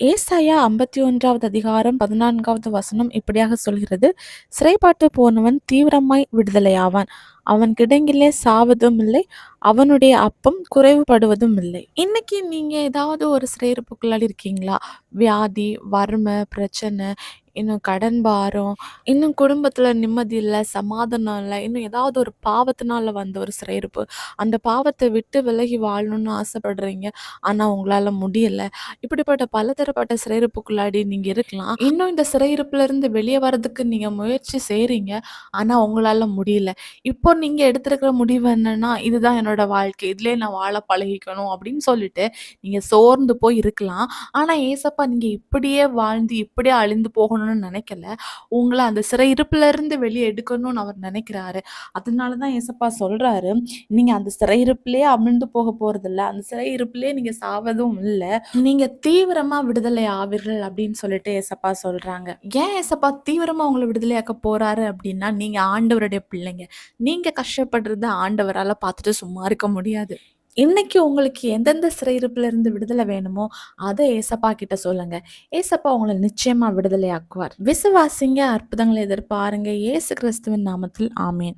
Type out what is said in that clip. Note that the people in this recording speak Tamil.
ஏசாயா 51வது அதிகாரம் 14வது வசனம் இப்படியாக சொல்கிறது, சிறைப்பட்டு போனவன் தீவிரமாய் விடுதலையாவான். அவன் கிடங்கிலே சாவதும் இல்லை, அவனுடைய அப்பம் குறைவுபடுவதும் இல்லை. இன்னைக்கு நீங்க ஏதாவது ஒரு சிறையிருப்புக்குள்ளாடி இருக்கீங்களா? வியாதி, வறுமை, பிரச்சனை, இன்னும் கடன் பாரம், இன்னும் குடும்பத்துல நிம்மதி இல்ல, சமாதானம் இல்ல, இன்னும் ஏதாவது ஒரு பாவத்தினால வந்த ஒரு சிறையிருப்பு. அந்த பாவத்தை விட்டு விலகி வாழணும்னு ஆசைப்படுறீங்க. ஆனா உங்களால முடியல. இப்படிப்பட்ட பலதரப்பட்ட சிறையிருப்புக்குள்ளாடி நீங்க இருக்கலாம். இன்னும் இந்த சிறையிருப்புல இருந்து வெளியே வர்றதுக்கு நீங்க முயற்சி செய்றீங்க. ஆனா உங்களால முடியல. இப்போ நீங்க எடுத்திருக்கிற முடிவு என்னன்னா, இதுதான் என்னோட வாழ்க்கை. இதிலயே நான் வாழ பழகிக்கணும் அப்படின்னு சொல்லிட்டு நீங்க சோர்ந்து போய் இருக்கலாம். ஆனா ஏசப்பா நீங்க இப்படியே வாழ்ந்து, இப்படியே அழிந்து போகணும்னு நினைக்கல. உங்கள அந்த சிறையிருப்புல இருந்து வெளியே எடுக்கணும்னு அவர் நினைக்கிறாரு. அதனால தான் ஏசப்பா சொல்றாரு, நீங்க அந்த சிறையிருப்பிலேயே அமிழ்ந்து போக போறதில்ல. அந்த சிறையிருப்பிலேயே நீங்க சாவதும் இல்ல. நீங்க தீவிரமா விடுதலை ஆவீர்கள் அப்படின்னு சொல்லிட்டு ஏசப்பா சொல்றாங்க. ஏன் ஏசப்பா தீவிரமா உங்கள விடுதலையாக்க போறாரு அப்படின்னா, நீங்க ஆண்டவருடைய பிள்ளைங்க. நீங்க கஷ்டப்படுறத ஆண்டவரால பார்த்துட்டு சும்மா இருக்க முடியாது. இன்னைக்கு உங்களுக்கு எந்தெந்த சிறையிருப்புல இருந்து விடுதலை வேணுமோ, அத ஏசப்பா கிட்ட சொல்லுங்க. ஏசப்பா உங்கள நிச்சயமா விடுதலை ஆக்குவார். விசுவாசிங்க, அற்புதங்களை எதிர்பாருங்க. இயேசு கிறிஸ்துவின் நாமத்தில் ஆமென்.